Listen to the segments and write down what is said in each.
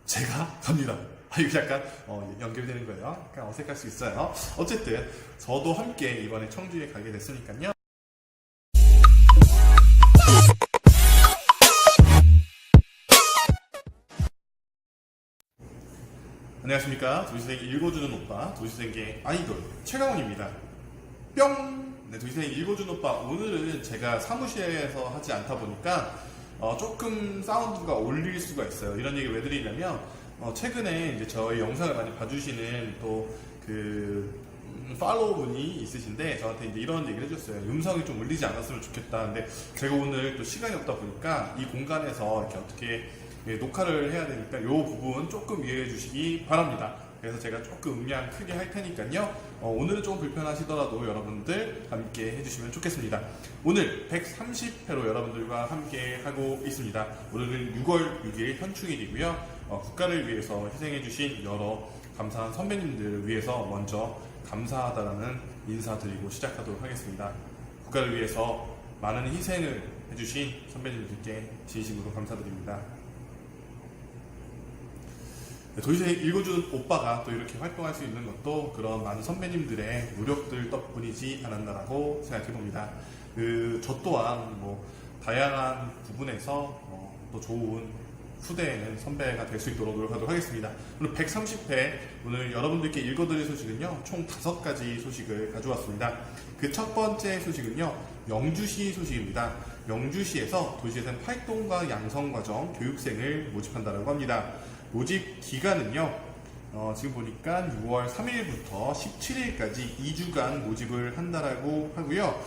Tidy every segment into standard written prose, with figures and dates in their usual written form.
제가 갑니다. 이거 약간 연결되는 거예요. 약간 어색할 수 있어요. 어쨌든 저도 함께 이번에 청주에 가게 됐으니까요. 안녕하십니까. 도시생 읽어주는 오빠, 도시생계 아이돌 최강훈입니다. 뿅! 네, 도시생 읽어주는 오빠, 오늘은 제가 사무실에서 하지 않다 보니까 조금 사운드가 올릴 수가 있어요. 이런 얘기 왜 드리냐면 최근에 이제 저희 영상을 많이 봐주시는 또 팔로우 분이 있으신데 저한테 이제 이런 얘기를 해줬어요. 음성이 좀 울리지 않았으면 좋겠다. 근데 제가 오늘 또 시간이 없다 보니까 이 공간에서 이렇게 어떻게 녹화를 해야 되니까 이 부분 조금 이해해 주시기 바랍니다. 그래서 제가 조금 음량 크게 할 테니까요. 오늘은 조금 불편하시더라도 여러분들 함께 해주시면 좋겠습니다. 오늘 130회로 여러분들과 함께 하고 있습니다. 오늘은 6월 6일 현충일이고요. 국가를 위해서 희생해주신 여러 감사한 선배님들을 위해서 먼저 감사하다라는 인사드리고 시작하도록 하겠습니다. 국가를 위해서 많은 희생을 해주신 선배님들께 진심으로 감사드립니다. 도시생 읽어주는 오빠가 또 이렇게 활동할 수 있는 것도 그런 많은 선배님들의 노력들 덕분이지 않았나라고 생각해봅니다. 저 또한 다양한 부분에서 또 좋은 후대에는 선배가 될 수 있도록 노력하도록 하겠습니다. 오늘 130회 오늘 여러분들께 읽어드릴 소식은요, 총 5가지 소식을 가져왔습니다. 그 첫 번째 소식은요, 영주시 소식입니다. 영주시에서 도시재생 활동과 양성과정 교육생을 모집한다고 합니다. 모집 기간은요, 지금 보니까 6월 3일부터 17일까지 2주간 모집을 한다라고 하고요.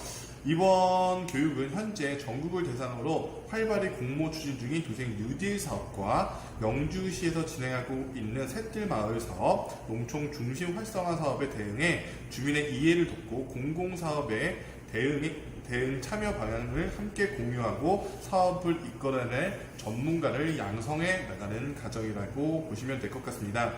이번 교육은 현재 전국을 대상으로 활발히 공모 추진 중인 도생 뉴딜 사업과 영주시에서 진행하고 있는 샛들마을 사업, 농촌 중심 활성화 사업에 대응해 주민의 이해를 돕고 공공사업의 대응 참여 방향을 함께 공유하고 사업을 이끌어낼 전문가를 양성해 나가는 과정이라고 보시면 될 것 같습니다.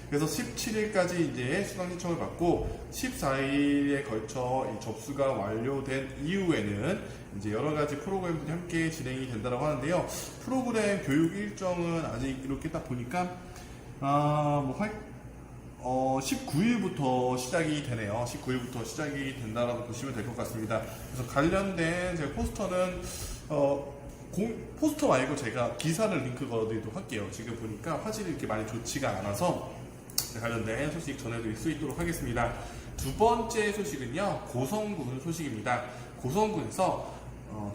그래서 17일까지 이제 수강 신청을 받고 14일에 걸쳐 접수가 완료된 이후에는 이제 여러 가지 프로그램들이 함께 진행이 된다고 하는데요. 프로그램 교육 일정은 아직 이렇게 딱 보니까 19일부터 시작이 되네요. 19일부터 시작이 된다라고 보시면 될 것 같습니다. 그래서 관련된 제 포스터는 포스터 말고 제가 기사를 링크 걸어드리도록 할게요. 지금 보니까 화질이 이렇게 많이 좋지가 않아서 관련된 소식 전해드릴 수 있도록 하겠습니다. 두 번째 소식은요, 고성군 소식입니다. 고성군에서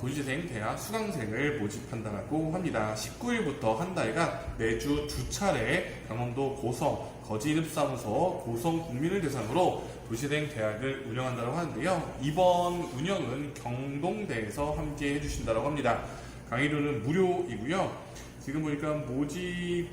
도시재생 대학 수강생을 모집한다고 합니다. 19일부터 한 달간 매주 2차례 강원도 고성 거진읍사무소 고성 국민을 대상으로 도시재생 대학을 운영한다고 하는데요. 이번 운영은 경동대에서 함께 해주신다고 합니다. 강의료는 무료이고요. 지금 보니까 모집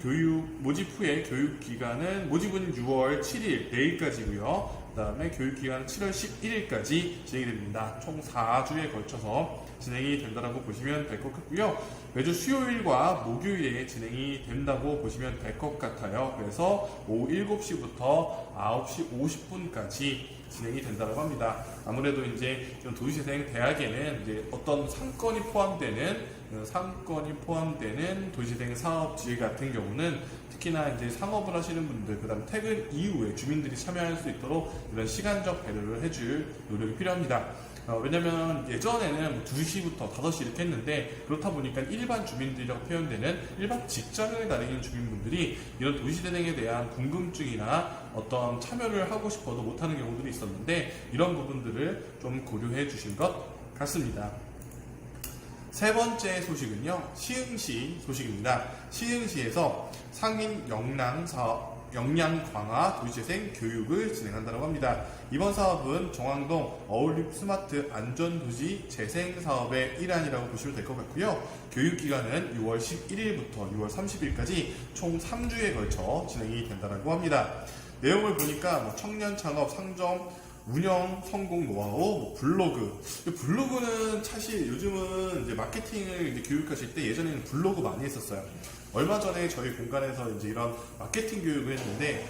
후에 교육 기간은 모집은 6월 7일 내일까지고요. 그 다음에 교육 기간은 7월 11일까지 진행이 됩니다. 총 4주에 걸쳐서 진행이 된다고 보시면 될 것 같고요. 매주 수요일과 목요일에 진행이 된다고 보시면 될 것 같아요. 그래서 오후 7시부터 9시 50분까지 진행이 된다고 합니다. 아무래도 이제 도시재생 대학에는 이제 어떤 상권이 포함되는 도시재생 사업지 같은 경우는 특히나 이제 상업을 하시는 분들, 그 다음 퇴근 이후에 주민들이 참여할 수 있도록 이런 시간적 배려를 해줄 노력이 필요합니다. 왜냐면 예전에는 2시부터 5시 이렇게 했는데, 그렇다 보니까 일반 주민들이라고 표현되는 일반 직장을 다니는 주민분들이 이런 도시재생에 대한 궁금증이나 어떤 참여를 하고 싶어도 못하는 경우들이 있었는데, 이런 부분들을 좀 고려해 주신 것 같습니다. 세 번째 소식은요, 시흥시 소식입니다. 시흥시에서 상인 역량 강화 도시재생 교육을 진행한다고 합니다. 이번 사업은 정왕동 어울립 스마트 안전도시 재생 사업의 일환이라고 보시면 될 것 같고요. 교육 기간은 6월 11일부터 6월 30일까지 총 3주에 걸쳐 진행이 된다고 합니다. 내용을 보니까 청년 창업, 상점, 운영 성공 노하우, 블로그. 블로그는 사실 요즘은 이제 마케팅을 이제 교육하실 때 예전에는 블로그 많이 했었어요. 얼마 전에 저희 공간에서 이제 이런 마케팅 교육을 했는데,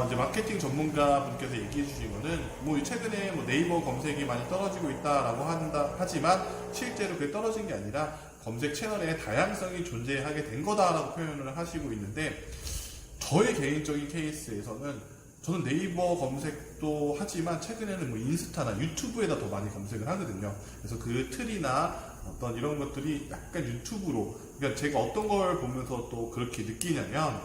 이제 마케팅 전문가 분께서 얘기해 주신 거는, 최근에 네이버 검색이 많이 떨어지고 있다라고 하지만, 실제로 그게 떨어진 게 아니라, 검색 채널에 다양성이 존재하게 된 거다라고 표현을 하시고 있는데, 저의 개인적인 케이스에서는 저는 네이버 검색도 하지만 최근에는 뭐 인스타나 유튜브에다 더 많이 검색을 하거든요. 그래서 그 틀이나 어떤 이런 것들이 약간 유튜브로, 그러니까 제가 어떤 걸 보면서 또 그렇게 느끼냐면,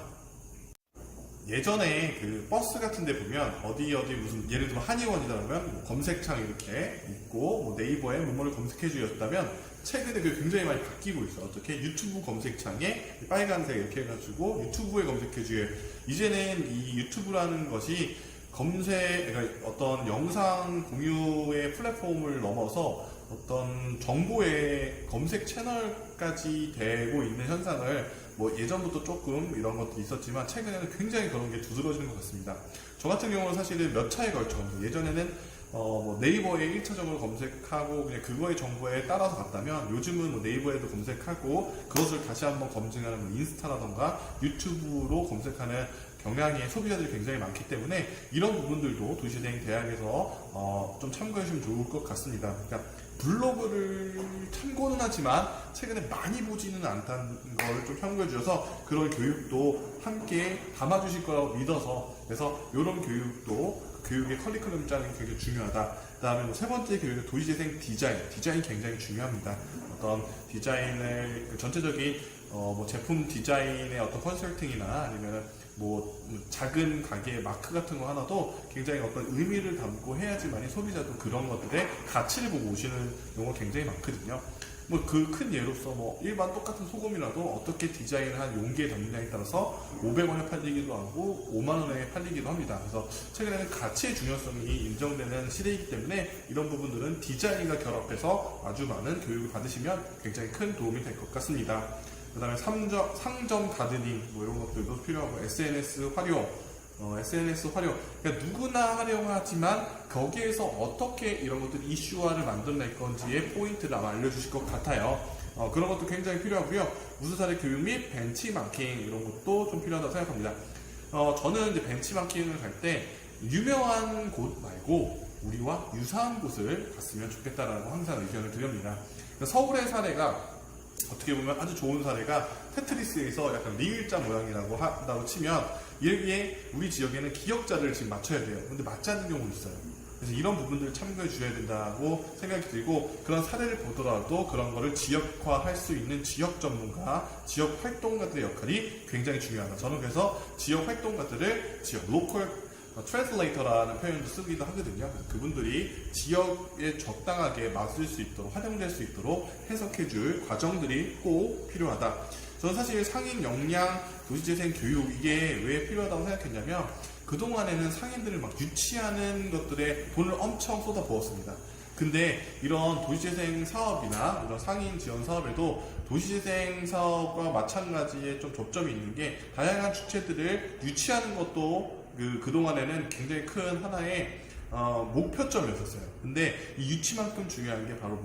예전에 그 버스 같은 데 보면 어디 무슨 예를 들면 한의원이다 그러면 뭐 검색창 이렇게 있고 뭐 네이버에 뭐뭐를 검색해 주셨다면, 최근에 그게 굉장히 많이 바뀌고 있어요. 어떻게? 유튜브 검색창에 빨간색 이렇게 해가지고 유튜브에 검색해 주요. 이제는 이 유튜브라는 것이 그러니까 어떤 영상 공유의 플랫폼을 넘어서 어떤 정보의 검색 채널까지 되고 있는 현상을 뭐 예전부터 조금 이런 것도 있었지만 최근에는 굉장히 그런 게 두드러지는 것 같습니다. 저 같은 경우는 사실은 몇 차에 걸쳐 예전에는 뭐 네이버에 1차적으로 검색하고 그냥 그거의 정보에 따라서 갔다면, 요즘은 뭐 네이버에도 검색하고 그것을 다시 한번 검증하는 뭐 인스타라던가 유튜브로 검색하는 경향의 소비자들이 굉장히 많기 때문에 이런 부분들도 도시재생 대학에서 좀 참고해주시면 좋을 것 같습니다. 그러니까 블로그를 참고는 하지만 최근에 많이 보지는 않다는 걸 좀 참고해 주셔서 그런 교육도 함께 담아주실 거라고 믿어서, 그래서 이런 교육도 교육의 커리큘럼 짜는 게 굉장히 중요하다. 그 다음에 뭐 세 번째 교육은 도시재생 디자인 굉장히 중요합니다. 어떤 디자인을 전체적인 뭐 제품 디자인의 어떤 컨설팅이나 아니면 뭐 작은 가게의 마크 같은 거 하나도 굉장히 어떤 의미를 담고 해야지만이 소비자도 그런 것들의 가치를 보고 오시는 경우가 굉장히 많거든요. 뭐 그 큰 예로서 뭐 일반 똑같은 소금이라도 어떻게 디자인을 한 용기에 담느냐에 따라서 500원에 팔리기도 하고 5만원에 팔리기도 합니다. 그래서 최근에는 가치의 중요성이 인정되는 시대이기 때문에 이런 부분들은 디자인과 결합해서 아주 많은 교육을 받으시면 굉장히 큰 도움이 될 것 같습니다. 그 다음에 상점 가드닝 뭐 이런 것들도 필요하고, SNS 활용, 그러니까 누구나 활용하지만 거기에서 어떻게 이런 것들 이슈화를 만들어낼 건지의 포인트를 아마 알려주실 것 같아요. 그런 것도 굉장히 필요하고요. 우수사례 교육 및 벤치마킹 이런 것도 좀 필요하다고 생각합니다. 저는 이제 벤치마킹을 갈 때 유명한 곳 말고 우리와 유사한 곳을 갔으면 좋겠다라고 항상 의견을 드립니다. 서울의 사례가 어떻게 보면 아주 좋은 사례가 테트리스에서 약간 링일자 모양이라고 한다고 치면, 여기에 우리 지역에는 기역자를 지금 맞춰야 돼요. 근데 맞지 않는 경우도 있어요. 그래서 이런 부분들을 참고해 주셔야 된다고 생각이 들고, 그런 사례를 보더라도 그런 거를 지역화할 수 있는 지역 전문가, 지역 활동가들의 역할이 굉장히 중요하다. 저는 그래서 지역 활동가들을 로컬 트랜슬레이터라는 표현도 쓰기도 하거든요. 그분들이 지역에 적당하게 맞을 수 있도록, 활용될 수 있도록 해석해줄 과정들이 꼭 필요하다. 저는 사실 상인 역량 도시재생 교육 이게 왜 필요하다고 생각했냐면, 그동안에는 상인들을 막 유치하는 것들에 돈을 엄청 쏟아부었습니다. 근데 이런 도시재생 사업이나 이런 상인 지원 사업에도 도시재생 사업과 마찬가지의 좀 접점이 있는 게, 다양한 주체들을 유치하는 것도 그동안에는 굉장히 큰 하나의 목표점이었었어요. 근데 이 유치만큼 중요한 게 바로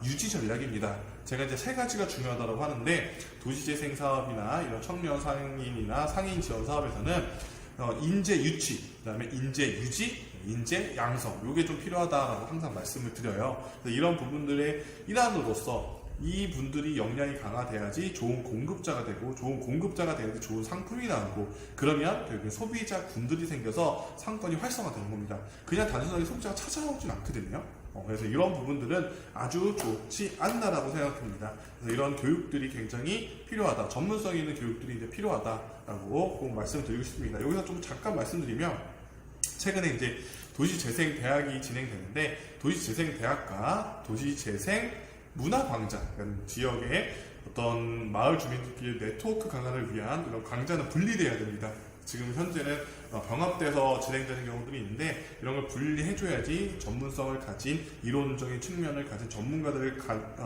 유지 전략입니다. 제가 이제 세 가지가 중요하다고 하는데, 도시재생 사업이나 이런 청년 상인이나 상인 지원 사업에서는 인재 유치, 그 다음에 인재 유지, 인재 양성, 요게 좀 필요하다라고 항상 말씀을 드려요. 그래서 이런 부분들의 일환으로서 이 분들이 역량이 강화돼야지 좋은 공급자가 되고, 좋은 공급자가 돼야지 좋은 상품이 나오고, 그러면 결국 소비자 군들이 생겨서 상권이 활성화되는 겁니다. 그냥 단순하게 소비자가 찾아오진 않거든요. 그래서 이런 부분들은 아주 좋지 않나라고 생각합니다. 그래서 이런 교육들이 굉장히 필요하다. 전문성 있는 교육들이 이제 필요하다라고 꼭 말씀드리고 싶습니다. 여기서 좀 잠깐 말씀드리면, 최근에 이제 도시재생대학이 진행되는데, 도시재생대학과 도시재생 문화광장, 그러니까 지역의 어떤 마을 주민들끼리 네트워크 강화를 위한 이런 광장은 분리돼야 됩니다. 지금 현재는 병합돼서 진행되는 경우들이 있는데, 이런 걸 분리해줘야지 전문성을 가진 이론적인 측면을 가진 전문가들을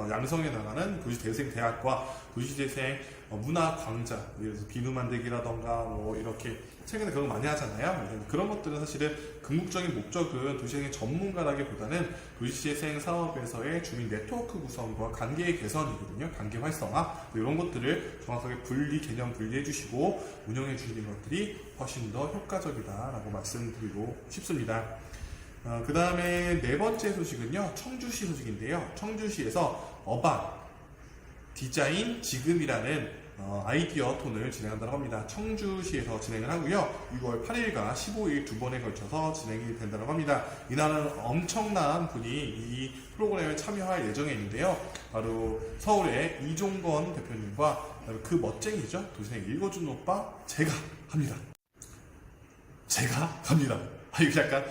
양성해 나가는 도시재생대학과 도시재생 문화광장, 예를 들어서 비누 만들기라던가 뭐 이렇게 최근에 그런 거 많이 하잖아요. 그런 것들은 사실은 궁극적인 목적은 도시재생 전문가라기보다는 도시재생 사업에서의 주민 네트워크 구성과 관계 개선이거든요. 관계 활성화, 이런 것들을 정확하게 개념 분리해 주시고 운영해 주시는 것들이 훨씬 더 효과적이다라고 말씀드리고 싶습니다. 그 다음에 네 번째 소식은요, 청주시 소식인데요. 청주시에서 어반 디자인 지금이라는 아이디어 톤을 진행한다고 합니다. 청주시에서 진행을 하고요. 6월 8일과 15일 두 번에 걸쳐서 진행이 된다고 합니다. 이날은 엄청난 분이 이 프로그램에 참여할 예정에 있는데요. 바로 서울의 이종건 대표님과 그 멋쟁이죠. 도시락 읽어준 오빠 제가 합니다. 제가 갑니다. 이거 약간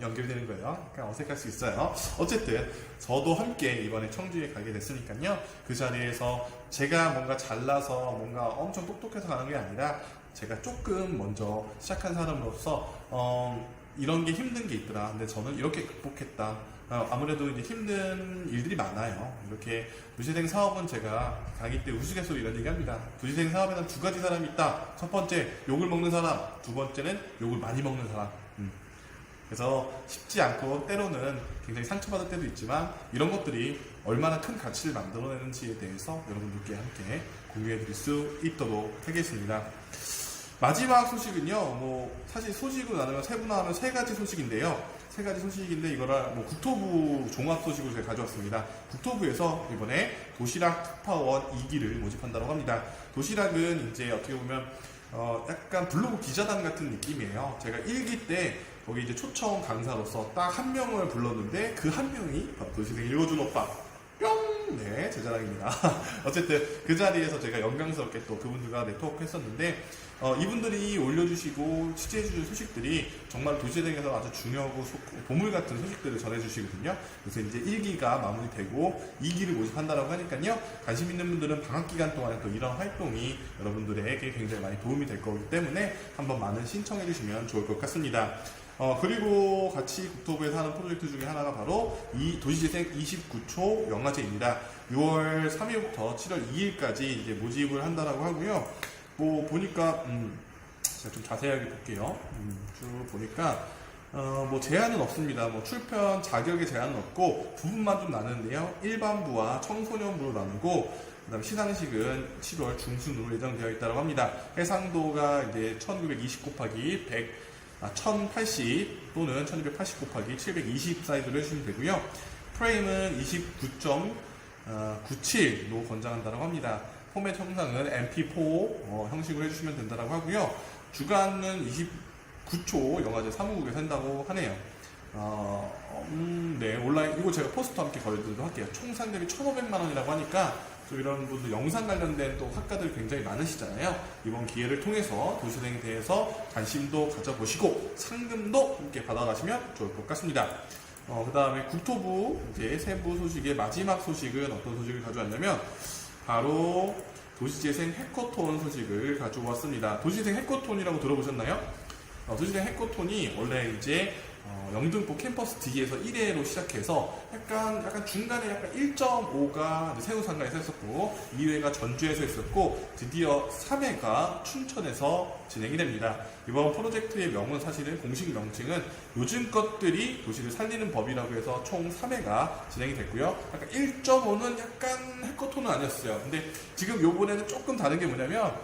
연결되는 거예요. 약간 어색할 수 있어요. 어쨌든 저도 함께 이번에 청주에 가게 됐으니까요. 그 자리에서 제가 뭔가 잘나서 뭔가 엄청 똑똑해서 가는 게 아니라 제가 조금 먼저 시작한 사람으로서 이런 게 힘든 게 있더라. 근데 저는 이렇게 극복했다. 아무래도 이제 힘든 일들이 많아요. 이렇게 도시재생 사업은 제가 강의 때 우스갯소리로 이런 얘기 합니다. 도시재생 사업에는 두 가지 사람이 있다. 첫 번째, 욕을 먹는 사람. 두 번째는 욕을 많이 먹는 사람. 그래서 쉽지 않고 때로는 굉장히 상처받을 때도 있지만 이런 것들이 얼마나 큰 가치를 만들어내는지에 대해서 여러분들께 함께 공유해 드릴 수 있도록 하겠습니다. 마지막 소식은요, 사실 소식으로 나누면 세분화하면 세 가지 소식인데요. 세 가지 소식인데 이거를 국토부 종합 소식으로 제가 가져왔습니다. 국토부에서 이번에 도시락 특파원 2기를 모집한다고 합니다. 도시락은 이제 어떻게 보면 약간 블로그 기자단 같은 느낌이에요. 제가 1기 때 거기 이제 초청 강사로서 딱 한 명을 불렀는데 그 한 명이 도시락 읽어준 오빠 뿅! 네, 제 자랑입니다. 어쨌든 그 자리에서 제가 영광스럽게 또 그분들과 네트워크 했었는데 이분들이 올려주시고 취재해주신 소식들이 정말 도시재생에서 아주 중요하고 보물 같은 소식들을 전해주시거든요. 그래서 이제 1기가 마무리되고 2기를 모집한다라고 하니까요. 관심 있는 분들은 방학 기간 동안에 또 이런 활동이 여러분들에게 굉장히 많이 도움이 될 거기 때문에 한번 많은 신청해 주시면 좋을 것 같습니다. 그리고 같이 국토부에서 하는 프로젝트 중에 하나가 바로 이 도시재생 29초 영화제입니다. 6월 3일부터 7월 2일까지 이제 모집을 한다라고 하고요. 보니까, 제가 좀 자세하게 볼게요. 쭉 보니까, 제한은 없습니다. 출편 자격에 제한은 없고, 부분만 좀 나누는데요. 일반부와 청소년부로 나누고, 그 다음에 시상식은 7월 중순으로 예정되어 있다고 합니다. 해상도가 이제 1920 곱하기 1080 또는 1280 곱하기 720 사이즈로 해주시면 되고요. 프레임은 29.97로 권장한다고 합니다. 포맷 형상은 MP4 형식으로 해주시면 된다고 하고요. 주간은 29초 영화제 사무국에서 한다고 하네요. 네, 온라인, 이거 제가 포스터 함께 걸어드리도록 할게요. 총 상금이 1,500만원이라고 하니까 또 이런 분들 영상 관련된 또 학과들이 굉장히 많으시잖아요. 이번 기회를 통해서 도시재생에 대해서 관심도 가져보시고 상금도 함께 받아가시면 좋을 것 같습니다. 그 다음에 국토부 이제 세부 소식의 마지막 소식은 어떤 소식을 가져왔냐면 바로 도시재생 해커톤 소식을 가져왔습니다. 도시재생 해커톤이라고 들어보셨나요? 도시재생 해커톤이 원래 이제 영등포 캠퍼스 D에서 1회로 시작해서 약간 중간에 약간 1.5가 새우상가에서 했었고 2회가 전주에서 했었고 드디어 3회가 춘천에서 진행이 됩니다. 이번 프로젝트의 명은 사실은 공식 명칭은 요즘 것들이 도시를 살리는 법이라고 해서 총 3회가 진행이 됐고요. 약간 1.5는 약간 해커톤은 아니었어요. 근데 지금 요번에는 조금 다른 게 뭐냐면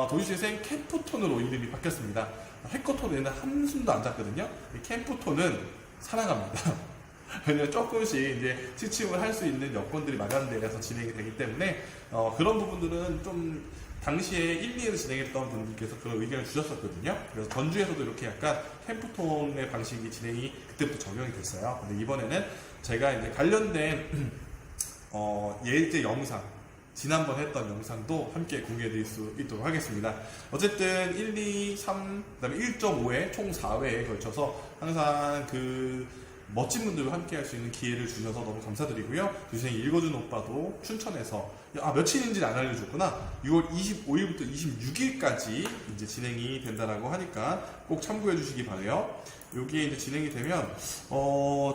도시재생 캠프톤으로 이름이 바뀌었습니다. 해커톤에는 한숨도 안 잤거든요. 캠프톤은 살아갑니다. 왜냐면 조금씩 이제 취침을 할 수 있는 여건들이 마련돼서 진행이 되기 때문에 그런 부분들은 좀 당시에 1, 2회를 진행했던 분들께서 그런 의견을 주셨었거든요. 그래서 전주에서도 이렇게 약간 캠프톤의 방식이 진행이 그때부터 적용이 됐어요. 근데 이번에는 제가 이제 관련된 예제 영상 지난번 했던 영상도 함께 공유해 드릴 수 있도록 하겠습니다. 어쨌든 1, 2, 3, 그 다음에 1.5회 총 4회에 걸쳐서 항상 그 멋진 분들과 함께 할 수 있는 기회를 주셔서 너무 감사드리고요. 도시재생 읽어준 오빠도 춘천에서 며칠인지는 안 알려줬구나. 6월 25일부터 26일까지 이제 진행이 된다라고 하니까 꼭 참고해 주시기 바래요. 여기에 이제 진행이 되면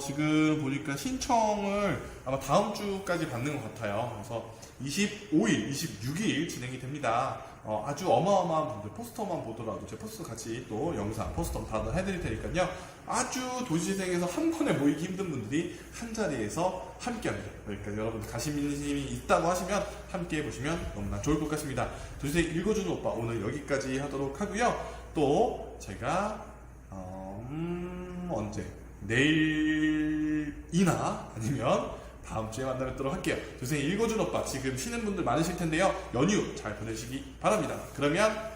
지금 보니까 신청을 아마 다음 주까지 받는 것 같아요. 그래서 25일, 26일 진행이 됩니다. 아주 어마어마한 분들, 포스터만 보더라도 제 포스터 같이 또 영상, 포스터 다 해드릴 테니까요. 아주 도시재생에서 한 번에 모이기 힘든 분들이 한 자리에서 함께 합니다. 그러니까 여러분 관심이 있다고 하시면 함께 해보시면 너무나 좋을 것 같습니다. 도시재생 읽어주는 오빠 오늘 여기까지 하도록 하고요. 또 제가 언제? 내일이나 아니면 다음 주에 만나뵙도록 할게요. 조생이 읽어준 오빠 지금 쉬는 분들 많으실 텐데요. 연휴 잘 보내시기 바랍니다. 그러면